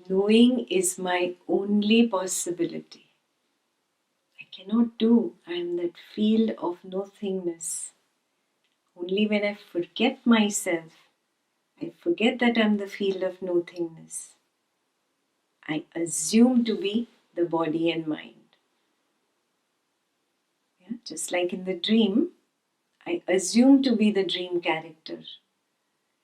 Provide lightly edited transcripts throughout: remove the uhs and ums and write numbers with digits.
Knowing is my only possibility. I cannot do. I am that field of nothingness. Only when I forget myself, I forget that I am the field of nothingness, I assume to be the body and mind. Yeah? Just like in the dream, I assume to be the dream character.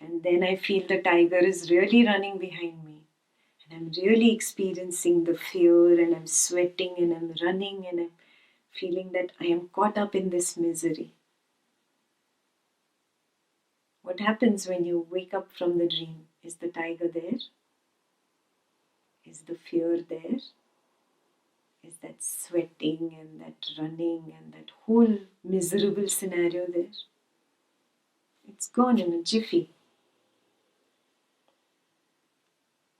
And then I feel the tiger is really running behind me. And I'm really experiencing the fear, and I'm sweating, and I'm running, and I'm feeling that I am caught up in this misery. What happens when you wake up from the dream? Is the tiger there? Is the fear there? Is that sweating and that running and that whole miserable scenario there? It's gone in a jiffy.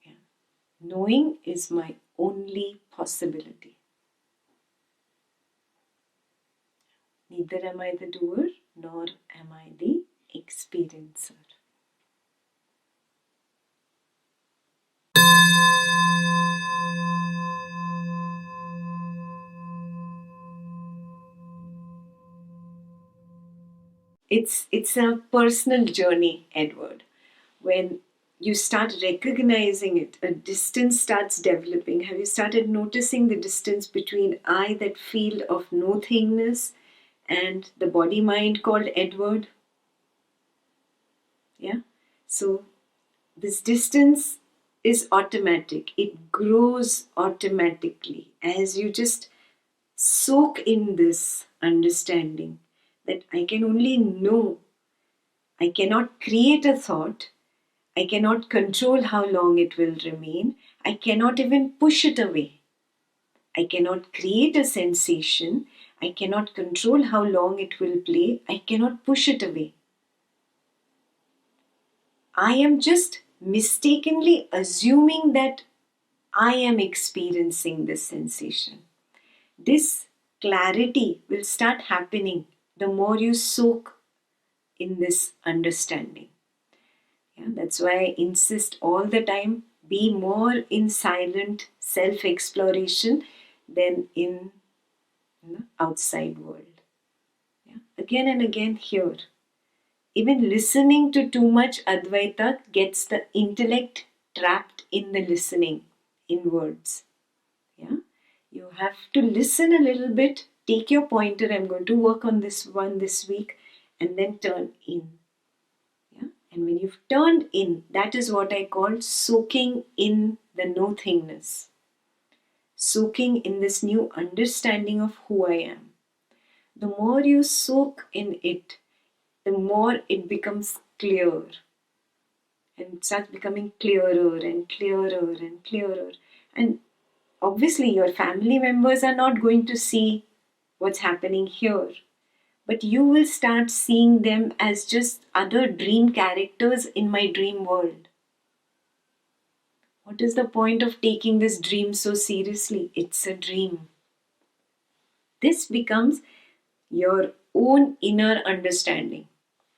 Yeah. Knowing is my only possibility. Neither am I the doer, nor am I the experiencer. It's a personal journey, Edward. When you start recognizing it, a distance starts developing. Have you started noticing the distance between I, that field of nothingness, and the body mind called Edward? Yeah. So this distance is automatic. It grows automatically as you just soak in this understanding that I can only know. I cannot create a thought. I cannot control how long it will remain. I cannot even push it away. I cannot create a sensation. I cannot control how long it will play. I cannot push it away. I am just mistakenly assuming that I am experiencing this sensation. This clarity will start happening the more you soak in this understanding. Yeah, that's why I insist all the time, be more in silent self-exploration than in the outside world. Yeah. Again and again here. Even listening to too much Advaita gets the intellect trapped in the listening, in words. Yeah? You have to listen a little bit, take your pointer, I'm going to work on this one this week, and then turn in. Yeah? And when you've turned in, that is what I call soaking in the nothingness. Soaking in this new understanding of who I am. The more you soak in it, the more it becomes clear. And it starts becoming clearer and clearer and clearer. And obviously, your family members are not going to see what's happening here. But you will start seeing them as just other dream characters in my dream world. What is the point of taking this dream so seriously? It's a dream. This becomes your own inner understanding,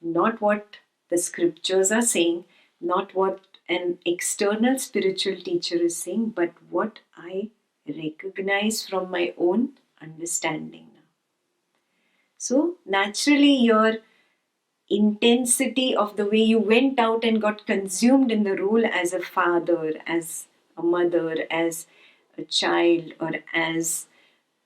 not what the scriptures are saying, not what an external spiritual teacher is saying, but what I recognize from my own understanding now. So, naturally, your intensity of the way you went out and got consumed in the role as a father, as a mother, as a child, or as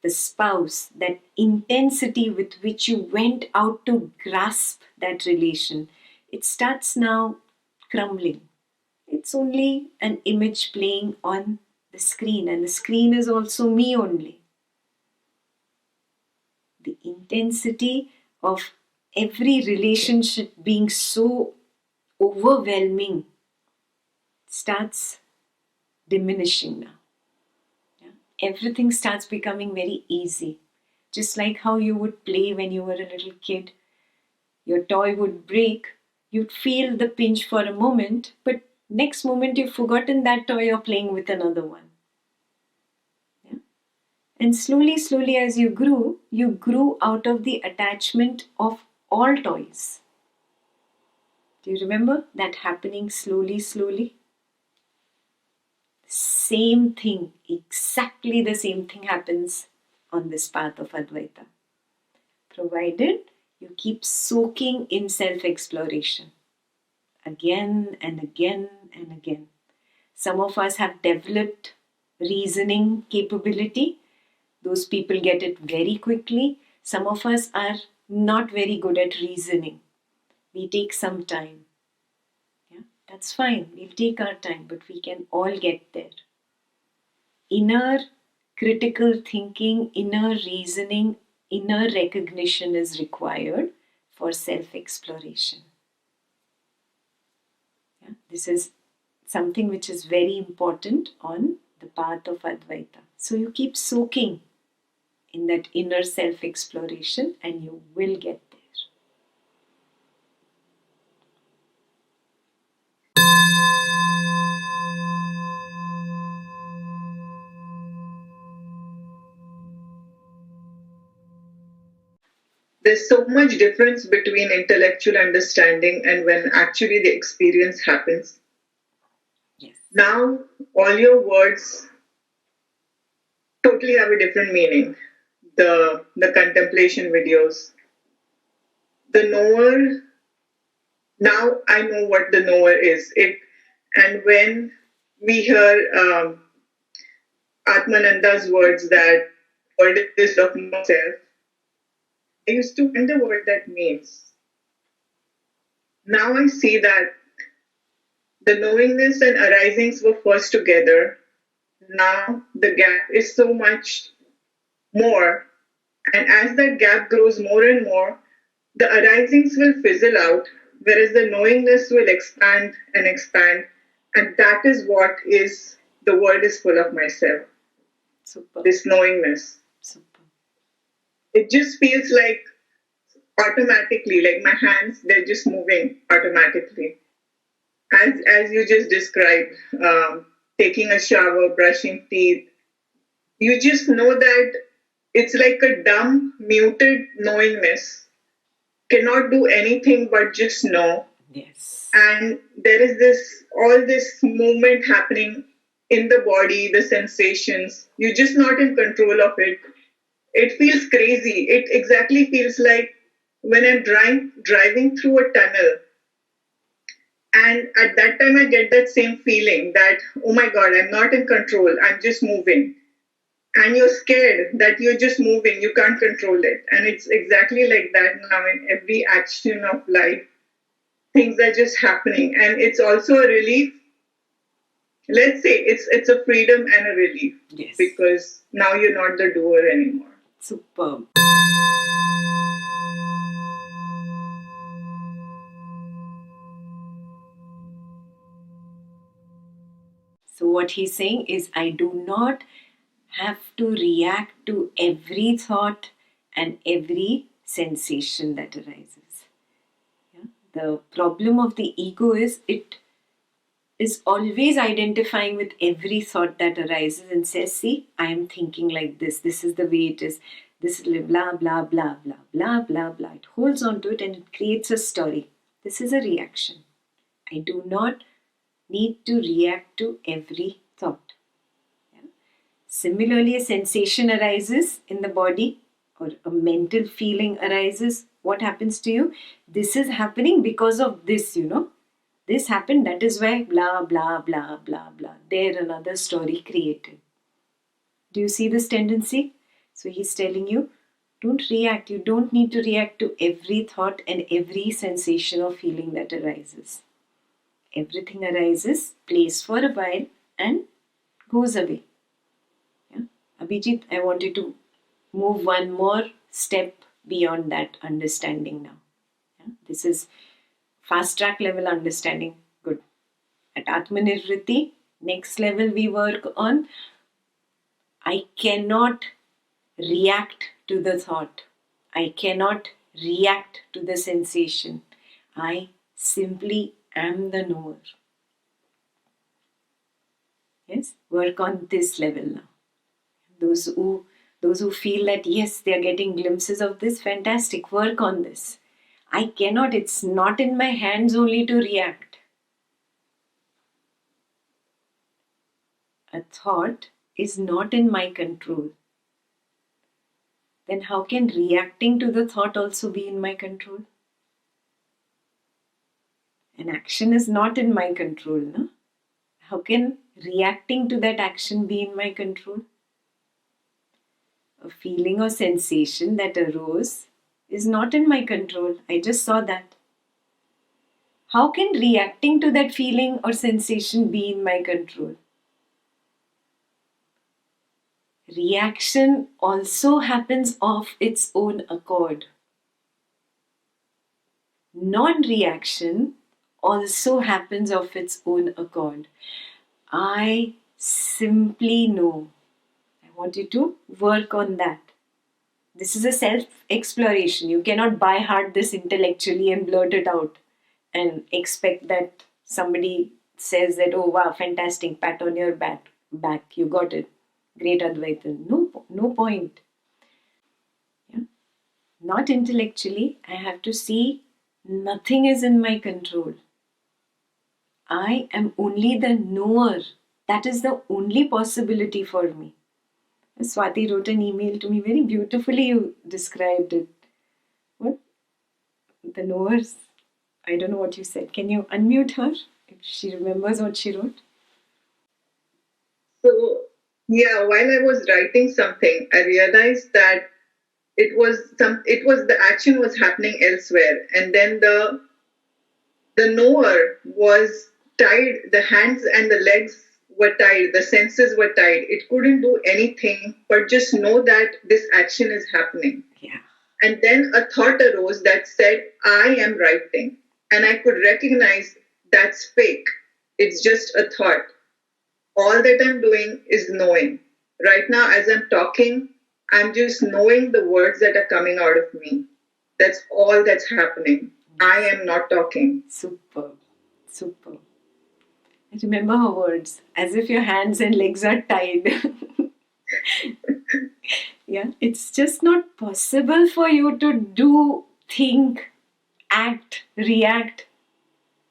the spouse, that intensity with which you went out to grasp that relation, it starts now crumbling. It's only an image playing on the screen, and the screen is also me only. The intensity of every relationship being so overwhelming starts diminishing now. Yeah? Everything starts becoming very easy. Just like how you would play when you were a little kid. Your toy would break, you'd feel the pinch for a moment, but next moment you've forgotten that toy, you're playing with another one. Yeah? And slowly, slowly as you grew out of the attachment of all toys. Do you remember that happening slowly, slowly? same thing, exactly the same thing happens on this path of Advaita. Provided you keep soaking in self-exploration again and again and again. Some of us have developed reasoning capability. Those people get it very quickly. Some of us are not very good at reasoning. We take some time. Yeah, that's fine. We'll take our time, but we can all get there. Inner critical thinking, inner reasoning, inner recognition is required for self-exploration. Yeah, this is something which is very important on the path of Advaita. So you keep soaking in that inner self-exploration and you will get there. There's so much difference between intellectual understanding and when actually the experience happens. Yes. Now, all your words totally have a different meaning. The contemplation videos, the knower. Now I know what the knower is. And when we hear Atmananda's words that world is of no self, I used to wonder what that means. Now I see that the knowingness and arisings were first together. Now the gap is so much more. And as that gap grows more and more, the arisings will fizzle out, whereas the knowingness will expand and expand. And that is what is the world is full of myself. Super. This knowingness. Super. It just feels like automatically, like my hands, they're just moving automatically. As you just described, taking a shower, brushing teeth, you just know that it's like a dumb, muted knowingness, cannot do anything but just know. Yes. And there is all this movement happening in the body, the sensations. You're just not in control of it. It feels crazy. It exactly feels like when I'm driving through a tunnel. And at that time, I get that same feeling that, oh my God, I'm not in control. I'm just moving. And you're scared that you're just moving. You can't control it. And it's exactly like that now in every action of life. Things are just happening. And it's also a relief. Let's say it's a freedom and a relief. Yes. Because now you're not the doer anymore. Superb. So what he's saying is, I do not have to react to every thought and every sensation that arises. Yeah? The problem of the ego is it is always identifying with every thought that arises and says, see, I am thinking like this is the way it is, this is blah, blah, blah, blah, blah, blah, blah. It holds on to it and it creates a story. This is a reaction. I do not need to react to every thought. Yeah? Similarly, a sensation arises in the body or a mental feeling arises. What happens to you? This is happening because of this, This happened, that is why blah, blah, blah, blah, blah. There another story created. Do you see this tendency? So he's telling you, don't react. You don't need to react to every thought and every sensation or feeling that arises. Everything arises, plays for a while and goes away. Yeah? Abhijit, I want you to move one more step beyond that understanding now. Yeah? This is fast track level understanding. Good. At Atma Nirvriti, next level we work on, I cannot react to the thought. I cannot react to the sensation. I simply am the knower. Yes, work on this level now. Those who feel that yes, they are getting glimpses of this, fantastic, work on this. I cannot, it's not in my hands only to react. a thought is not in my control, then how can reacting to the thought also be in my control? An action is not in my control, no? How can reacting to that action be in my control? A feeling or sensation that arose is not in my control. I just saw that. How can reacting to that feeling or sensation be in my control? Reaction also happens of its own accord. Non-reaction also happens of its own accord. I simply know. I want you to work on that. This is a self-exploration. You cannot by heart this intellectually and blurt it out and expect that somebody says that, oh wow, fantastic, pat on your back, you got it. Great Advaita. No point. Yeah? Not intellectually. I have to see nothing is in my control. I am only the knower. That is the only possibility for me. Swati wrote an email to me. Very beautifully you described it. What? The knowers. I don't know what you said. Can you unmute her if she remembers what she wrote? So, yeah, while I was writing something, I realized that the action was happening elsewhere, and then the knower was tied, the hands and the legs were tied, the senses were tied. It couldn't do anything but just know that this action is happening. Yeah. And then a thought arose that said, I am writing. And I could recognize that's fake. It's just a thought. All that I'm doing is knowing. Right now, as I'm talking, I'm just knowing the words that are coming out of me. That's all that's happening. I am not talking. Super. Remember her words, as if your hands and legs are tied. Yeah, it's just not possible for you to do, think, act, react.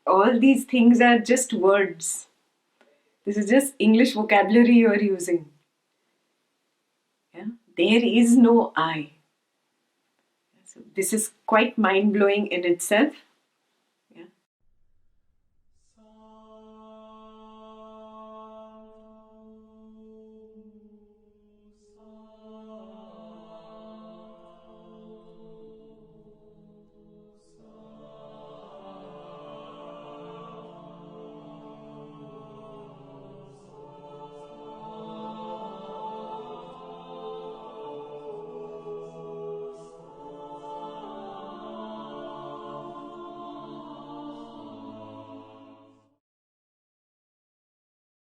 All these things are just words. This is just English vocabulary you are using. Yeah? There is no I. So this is quite mind-blowing in itself.